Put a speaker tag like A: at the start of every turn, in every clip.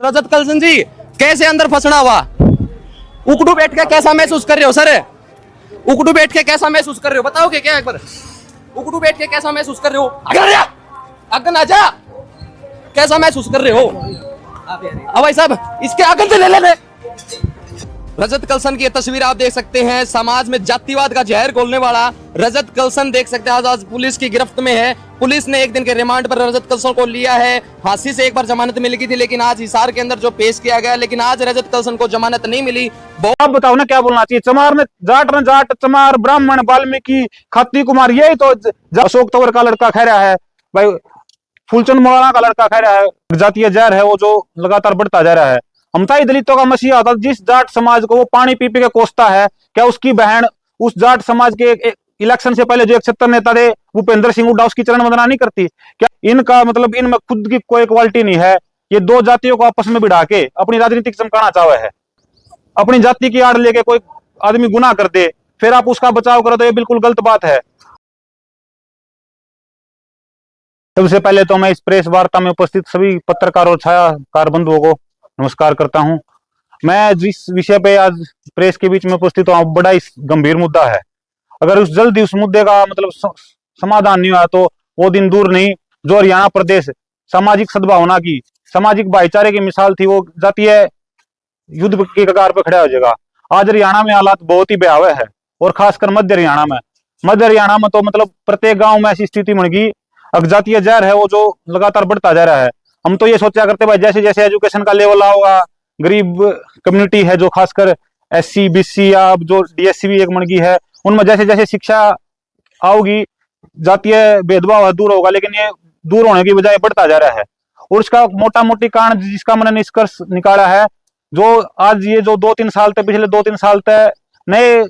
A: रजत कलसन जी कैसे अंदर फंसना हुआ? उकड़ू बैठ के कैसा महसूस कर रहे हो सर? उकड़ू बैठ के कैसा महसूस कर रहे हो बताओगे क्या एक बार? उकड़ू बैठ के कैसा महसूस कर रहे हो? अगन आजा, कैसा महसूस कर रहे हो? अब भाई साहब इसके अगन से ले लेने। रजत कलसन की तस्वीर आप देख सकते हैं, समाज में जातिवाद का जहर घोलने वाला रजत कलसन देख सकते हैं आज पुलिस की गिरफ्त में है। पुलिस ने एक दिन के रिमांड पर रजत कलसन को लिया है। फांसी से एक बार जमानत मिल गई थी, लेकिन आज हिसार के अंदर जो पेश किया गया, लेकिन आज रजत कलसन को जमानत नहीं मिली।
B: आप बताओ ना क्या बोलना चाहिए? चमार में जाट चमार ब्राह्मण वाल्मीकि खत्ती कुमार, यही तो अशोक तंवर का लड़का खैरा है भाई, फूलचंद मौलाना का लड़का खैरा है। जातीय जहर है वो जो लगातार बढ़ता जा रहा है। हमताई दलितों का मसीहा होता, जिस जाट समाज को वो पानी पी पी के कोसता है, क्या उसकी बहन उस जाट समाज के इलेक्शन से पहले जो 71 नेता थे भूपेंद्र सिंह हुड्डा उसकी चरण वंदना नहीं करती? क्या इनका मतलब इनमें खुद की कोई क्वालिटी नहीं है? ये दो जातियों को आपस में भिड़ा के अपनी राजनीतिक चमकाना चाहे है। अपनी जाति की आड़ लेके कोई आदमी गुनाह कर दे फिर आप उसका बचाव करो तो ये बिल्कुल गलत बात है। सबसे पहले तो मैं इस प्रेस वार्ता में उपस्थित सभी पत्रकार और छायाकार बंधुओं को नमस्कार करता हूं। मैं जिस विषय पे आज प्रेस के बीच में उपस्थित हूं, बड़ा ही गंभीर मुद्दा है। अगर उस जल्दी उस मुद्दे का मतलब समाधान नहीं हुआ तो वो दिन दूर नहीं जो हरियाणा प्रदेश सामाजिक सद्भावना की, सामाजिक भाईचारे की मिसाल थी, वो जातीय युद्ध के कगार पर खड़ा हो जाएगा। आज हरियाणा में हालात बहुत ही भयावह है, और खासकर मध्य हरियाणा में तो मतलब प्रत्येक गांव में ऐसी स्थिति बन गई। जातीय जहर है वो जो लगातार बढ़ता जा रहा है। हम तो ये सोचा करते भाई जैसे जैसे एजुकेशन का लेवल आओगा, गरीब कम्युनिटी है जो खासकर SC BC या जो DSC भी एक मनगी है, उनमें जैसे जैसे शिक्षा आओगी जातीय भेदभाव दूर होगा, लेकिन ये दूर होने की बजाय बढ़ता जा रहा है। और इसका मोटा मोटी कारण जिसका मैंने निष्कर्ष निकाला है, जो आज ये जो 2-3 साल तक पिछले 2-3 साल तक नए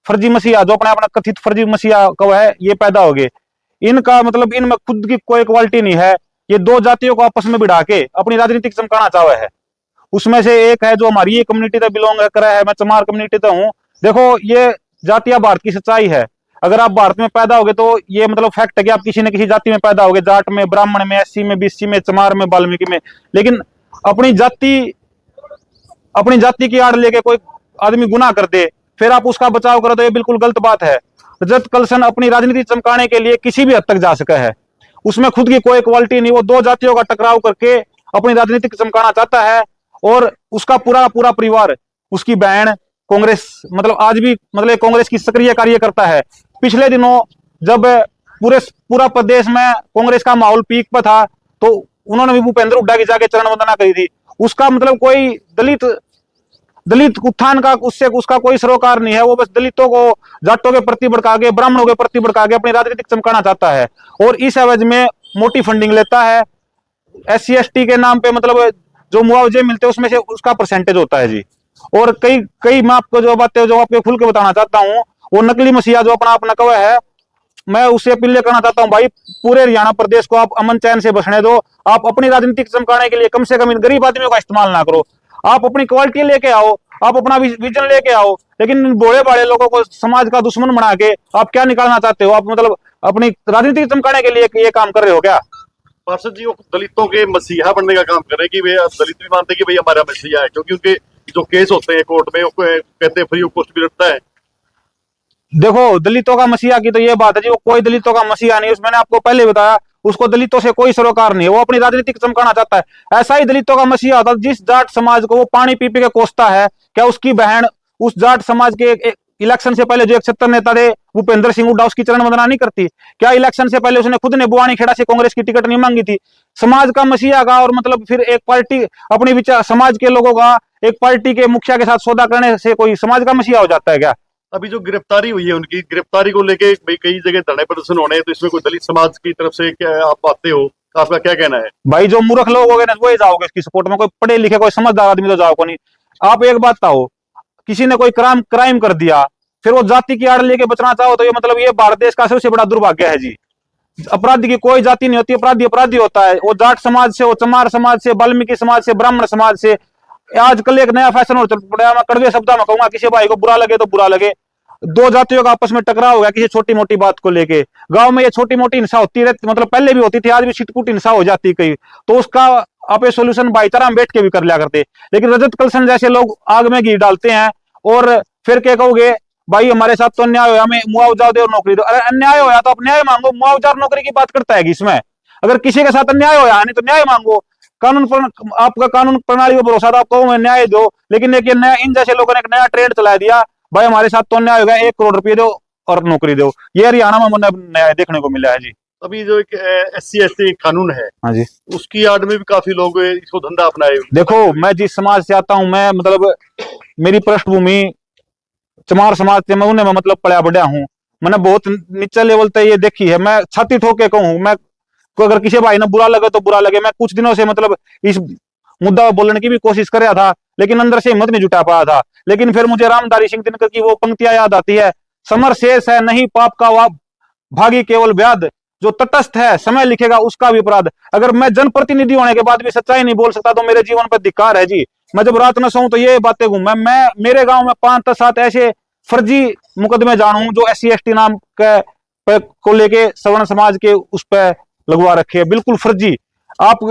B: फर्जी मसीहा जो अपना कथित फर्जी मसीहा कब है ये पैदा हो गए। इनका मतलब इनमें खुद की कोई क्वालिटी नहीं है। ये दो जातियों को आपस में भिड़ा के अपनी राजनीतिक चमकाना चाहे है। उसमें से एक है जो हमारी ये कम्युनिटी से बिलोंग करा है, मैं चमार कम्युनिटी से हूँ। देखो ये जातियां भारत की सच्चाई है। अगर आप भारत में पैदा होगे तो ये मतलब फैक्ट है कि आप किसी न किसी जाति में पैदा होगे, जाट में, ब्राह्मण में, SC में, BC में, चमार में, वाल्मीकि में। लेकिन अपनी जाति की आड़ लेके कोई आदमी गुनाह कर दे फिर आप उसका बचाव करो तो ये बिल्कुल गलत बात है। रजत कलसन अपनी राजनीति चमकाने के लिए किसी भी हद तक जा सका है। उसमें खुद की कोई क्वालिटी नहीं, वो दो जातियों का टकराव करके अपनी राजनीति चमकाना चाहता है। और उसका पूरा पूरा परिवार, उसकी बहन कांग्रेस मतलब आज भी मतलब कांग्रेस की सक्रिय कार्यकर्ता है। पिछले दिनों जब पूरा प्रदेश में कांग्रेस का माहौल पीक पर था तो उन्होंने भी भूपेंद्र हुड्डा की जाके चरण वंदना करी थी। उसका मतलब कोई दलित उत्थान का उसका कोई सरोकार नहीं है। वो बस दलितों को जाटों के प्रति भड़का के, ब्राह्मणों के प्रति भड़का के अपनी राजनीतिक चमकाना चाहता है, और इस एवज में मोटी फंडिंग लेता है। SC ST के नाम पे मतलब जो मुआवजे मिलते हैं उसमें से उसका परसेंटेज होता है जी। और कई मैं आपको जो बातें जो आपको खुल के बताना चाहता हूँ, वो नकली मसीहा जो अपना कवा है, मैं उसे अपील करना चाहता हूँ भाई पूरे हरियाणा प्रदेश को आप अमन चैन से बसने दो। आप अपनी राजनीतिक चमकाने के लिए कम से कम इन गरीब आदमियों का इस्तेमाल ना करो। आप अपनी क्वालिटी लेके आओ, आप अपना विजन लेके आओ, लेकिन भोले भाले लोगों को समाज का दुश्मन बना के आप क्या निकालना चाहते हो? आप मतलब अपनी राजनीति चमकाने के लिए ये काम कर रहे हो क्या?
C: पार्षद जी वो दलितों के मसीहा बनने का काम कर रहे हैं कि वे दलित भी मानते हैं कि भाई हमारा मसीहा है, क्योंकि उनके जो केस होते हैं कोर्ट में कहते हैं फ्री ऑफ कॉस्ट भी लड़ता है।
B: देखो दलितों का मसीहा की तो ये बात है जी, वो कोई दलितों का मसीहा नहीं। मैंने आपको पहले बताया उसको दलितों से कोई सरोकार नहीं है, वो अपनी राजनीतिक चमकाना चाहता है। ऐसा ही दलितों का मसीहा होता जिस जाट समाज को वो पानी पी पी के कोसता है, क्या उसकी बहन उस जाट समाज के इलेक्शन से पहले जो 71 नेता थे भूपेंद्र सिंह हुड्डा उसकी चरण वंदना नहीं करती? क्या इलेक्शन से पहले उसने खुद ने बुआनी खेड़ा से कांग्रेस की टिकट नहीं मांगी थी? समाज का मसीहा का और मतलब फिर एक पार्टी अपने विचार समाज के लोगों का एक पार्टी के मुखिया के साथ सौदा करने से कोई समाज का मसीहा हो जाता है क्या?
C: अभी जो गिरफ्तारी हुई है उनकी गिरफ्तारी को लेके कई जगह धरने प्रदर्शन होने हैं, तो इसमें कोई दलित समाज की तरफ से क्या आप आते हो, आपका क्या कहना है?
B: भाई जो मूर्ख लोग हो गए ना वही जाओगे इसकी सपोर्ट में, कोई पढ़े लिखे कोई समझदार आदमी तो जाओगे नहीं। आप एक बात बताओ, किसी ने कोई क्राइम कर दिया फिर वो जाति की आड़ लेके बचना चाहो तो ये मतलब ये भारत देश का सबसे बड़ा दुर्भाग्य है जी। अपराधी की कोई जाति नहीं होती, अपराधी होता है। वो जाट समाज से, वो चमार समाज से, वाल्मीकि समाज से, ब्राह्मण समाज से। आजकल एक नया फैशन हो चल पड़ा, मैं कड़वे शब्दों में कहूंगा, किसी भाई को बुरा लगे तो बुरा लगे, दो जातियों का आपस में टकराव हो गया किसी छोटी मोटी बात को लेके। गांव में ये छोटी मोटी हिंसा होती रहती, मतलब पहले भी होती थी, आज भी छिटपुट हिंसा हो जाती कई, तो उसका आप ये सोल्यूशन भाईचारा में बैठ के भी कर लिया करते। लेकिन रजत कलसन जैसे लोग आग में घी डालते हैं और फिर क्या कहोगे, भाई हमारे साथ तो अन्याय होया, हमें मुआवजा दे और नौकरी दो। अरे अन्याय होया तो आप न्याय मांगो, मुआवजा और नौकरी की बात करता है कि इसमें? अगर किसी के साथ अन्याय होया नहीं तो न्याय मांगो। कानून पर आपका कानून प्रणाली पर भरोसा था, आप कहो मैं न्याय दो। लेकिन एक नया, इन जैसे लोगों ने एक नया ट्रेंड चला दिया, भाई हमारे साथ तो अन्याय हो गया, 1 करोड़ रुपए दो और नौकरी दो। ये हरियाणा में मुझे न्याय देखने को मिला है जी।
C: अभी जो एक SC/ST कानून है,
B: हाँ जी,
C: उसकी आड़ में भी काफी लोग इसको धंधा अपनाए।
B: देखो मैं जिस समाज से आता हूँ, मैं मतलब मेरी पृष्ठभूमि चमार समाज से, मैं उन्हें मतलब पढ़ा बढ़िया हूँ। मैंने बहुत नीचे लेवल तक ये देखी है। मैं छाती ठोक के कहूँ, मैं को अगर किसी भाई ने बुरा लगे तो बुरा लगे। मैं कुछ दिनों से मतलब इस मुद्दा बोलने की भी कोशिश कर रहा था, लेकिन अंदर से हिम्मत नहीं जुटा पाया था। लेकिन फिर मुझे रामधारी सिंह दिनकर की वो पंक्तियां याद आती है, समर शेष है नहीं पाप का भागी केवल व्याध, जो तटस्थ है समय लिखेगा उसका भी अपराध। अगर मैं जनप्रतिनिधि होने के बाद भी सच्चाई नहीं बोल सकता तो मेरे जीवन पर धिक्कार है जी। मैं जब रात में सोऊं तो ये बातें घूम, मैं मेरे गांव में 5-7 ऐसे फर्जी मुकदमे जानू जो SC/ST नाम के को लेके सवर्ण समाज के उस पर लगवा रखे है, बिल्कुल फर्जी। आप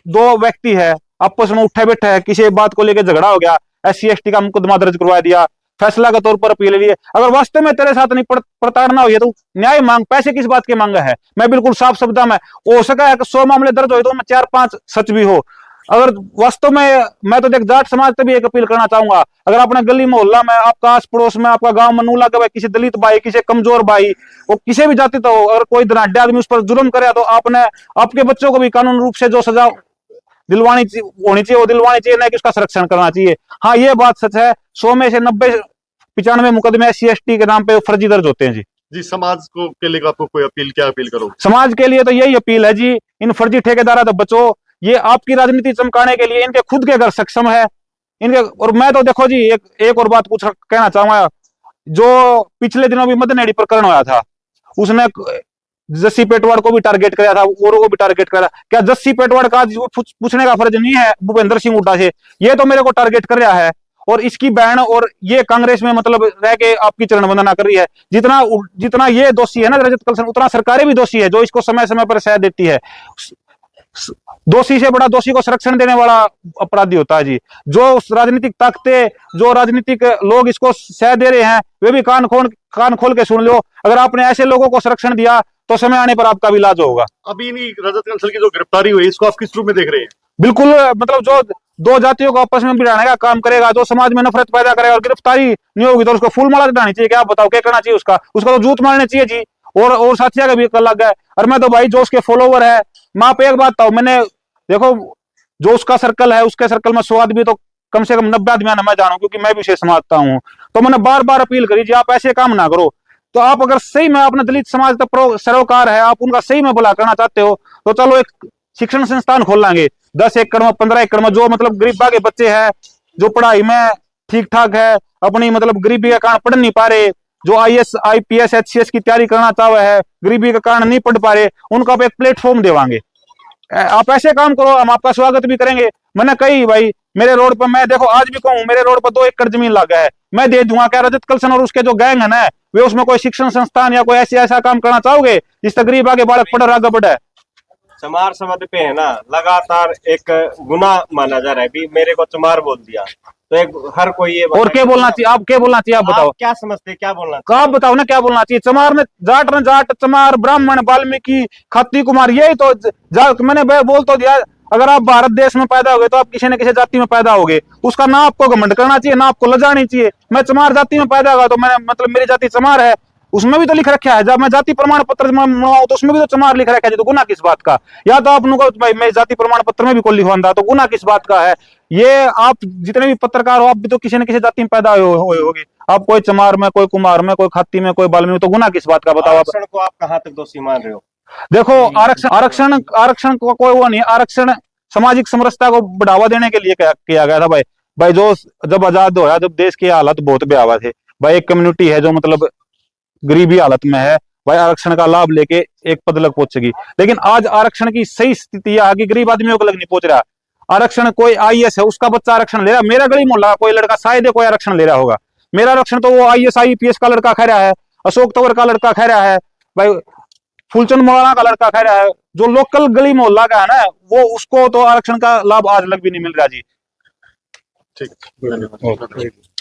B: 2 व्यक्ति है आपस में उठे बैठे है, किसी बात को लेकर झगड़ा हो गया, SC/ST का मुकदमा दर्ज करवा दिया, फैसला के तौर पर अपील लिए। अगर वास्तव में तेरे साथ नहीं प्रताड़ना हुई है तो न्याय मांग, पैसे किस बात की मांगा है? मैं बिल्कुल साफ शब्दों में, हो सका है कि 100 मामले दर्ज हो तो मैं 4-5 सच भी हो। अगर वास्तव में मैं तो देख जाट समाज से भी एक अपील करना चाहूंगा, अगर अपने गली मोहल्ला में, आपका आस पड़ोस में, आपका गांव में नूला के किसी दलित भाई, किसी कमजोर भाई, वो किसी भी जाति तो अगर कोई धनाढ़ आदमी उस पर जुल्म करे तो आपने आपके बच्चों को भी कानून रूप से जो सजा दिलवानी होनी चाहिए वो दिलवानी चाहिए, नहीं कि उसका संरक्षण करना चाहिए। हाँ ये बात सच है, 100 में से 90-95 मुकदमे SC/ST के नाम पे फर्जी दर्ज होते हैं जी।
C: जी, समाज को के लिए आपको कोई अपील, क्या अपील करोगे?
B: समाज के लिए तो यही अपील है जी, इन फर्जी ठेकेदारों से बचो। ये आपकी राजनीति चमकाने के लिए, इनके खुद के अगर सक्षम है इनके। और मैं तो देखो जी एक और बात कुछ कहना चाहूंगा, जो पिछले दिनों भी मदनेड़ी प्रकरण हुआ था, उसने जस्सी पेटवाड़ को भी टारगेट किया था, औरों को भी टारगेट किया था। क्या जस्सी पेटवाड़ का पूछने का फर्ज नहीं है भूपेंद्र सिंह हुड्डा से? ये तो मेरे को टारगेट कर रहा है और इसकी बहन और ये कांग्रेस में मतलब रह के आपकी चरण वंदना कर रही है। जितना ये दोषी है ना रजत कलसन, उतना सरकारें भी दोषी है जो इसको समय समय पर सह देती है। दोषी से बड़ा दोषी को संरक्षण देने वाला अपराधी होता है जी। जो राजनीतिक ताकतें, जो राजनीतिक लोग इसको सह दे रहे हैं, वे भी कान खोल के सुन लो। अगर आपने ऐसे लोगों को संरक्षण दिया तो समय आने पर आपका भी इलाज होगा।
C: अभी नहीं, रजत कंसल की जो गिरफ्तारी हुई इसको आप किस रूप में देख रहे हैं?
B: बिल्कुल, मतलब जो 2 जातियों को आपस में भिड़ाने का काम करेगा, जो समाज में नफरत पैदा करेगा, और गिरफ्तारी नहीं होगी तो उसको फूल माला चढ़ानी चाहिए। क्या आप बताओ क्या करना चाहिए उसका तो जूत मारने चाहिए जी। और साथिया का भी लग गया। और मैं तो भाई जो उसके फॉलोवर है, मैं आप एक बात बताऊं, मैंने देखो जो उसका सर्कल है, उसके सर्कल में 100 आदमी तो कम से कम 90 आदमी मैं जानू, क्योंकि मैं भी उसे समझता हूँ। तो मैंने बार बार अपील करी जी आप ऐसे काम ना करो। तो आप अगर सही में अपने दलित समाज तक सरोकार है, आप उनका सही में भला करना चाहते हो तो चलो एक शिक्षण संस्थान खोल लाएंगे 10 एकड़ में, 15 एकड़ में। जो मतलब गरीबा के बच्चे हैं, जो पढ़ाई में ठीक ठाक है, अपनी मतलब गरीबी के कारण पढ़ नहीं पा रहे, जो IAS IPS HCS की तैयारी करना चाह रहे हैं, गरीबी के कारण नहीं पढ़ पा रहे, उनको आप एक प्लेटफॉर्म देवांगे। आप ऐसे काम करो, हम आपका स्वागत भी करेंगे। मैंने कही भाई मेरे रोड पर, मैं देखो आज भी कहूँ, मेरे रोड पर 2 एकड़ जमीन लगा है, मैं दे दूंगा। क्या रजत कलसन और उसके जो गैंग है ना, वे उसमें कोई शिक्षण संस्थान या कोई ऐसा काम करना चाहोगे जिससे गरीब आगे बालक पढ़ आगे बढ़े?
D: चमार समाज पे है ना, लगातार एक गुनाह माना जा रहा है। भी मेरे को चमार बोल दिया तो एक हर कोई ये
B: और क्या बोलना चाहिए? आप क्या बोलना चाहिए? आप बताओ,
D: क्या समझते, क्या बोलना चाहिए?
B: आप बताओ ना क्या बोलना चाहिए? चमार ने जाट, चमार, ब्राह्मण, वाल्मीकि, खत्ती, कुमार, यही तो मैंने बोल तो दिया। अगर आप भारत देश में पैदा हो गए तो आप किसी न किसी जाति में पैदा हो गए, उसका ना आपको घमंड करना चाहिए, ना आपको लजानी चाहिए। मैं चमार जाति में पैदा हुआ तो मैंने मतलब मेरी जाति चमार है, उसमें भी तो लिख रखा है। जब मैं जाति प्रमाण पत्र बनवाऊं तो उसमें भी तो चमार लिख रखा है, तो गुना किस बात का? या तो आप भाई मैं जाति प्रमाण पत्र में भी कोई लिखवांदा, तो गुना किस बात का है? ये आप जितने भी पत्रकार हो, आप भी तो किसी न किसी जाति में पैदा हुए होगे। आप कोई चमार में, कोई कुमार में, कोई खाती में, कोई बाल्मीकि, तो गुना किस बात का बताओ?
D: आरक्षण को आप कहां तक दोषी मान रहे हो?
B: देखो आरक्षण को कोई वो नहीं, आरक्षण सामाजिक समरसता को बढ़ावा देने के लिए किया गया था भाई जो जब आजाद होया, जब देश की हालत बहुत भयावह थे भाई, एक कम्युनिटी है जो मतलब गरीबी हालत में है भाई, आरक्षण का लाभ लेके एक पद लग पहुंचेगी। लेकिन आज आरक्षण की सही स्थिति है कि गरीब आदमियों को लग नहीं पहुंच रहा। आरक्षण कोई IAS है, उसका बच्चा आरक्षण ले रहा, मेरा गली मोहल्ला कोई लड़का शायद कोई आरक्षण ले रहा होगा। मेरा आरक्षण तो वो IAS IPS का लड़का खा रहा है, अशोक तंवर का लड़का खा रहा है भाई, फूलचंद मौलाना का लड़का कह रहा है, जो लोकल गली मोहल्ला का है ना, वो उसको तो आरक्षण का लाभ आज तक भी नहीं मिल रहा जी।
C: ठीक है।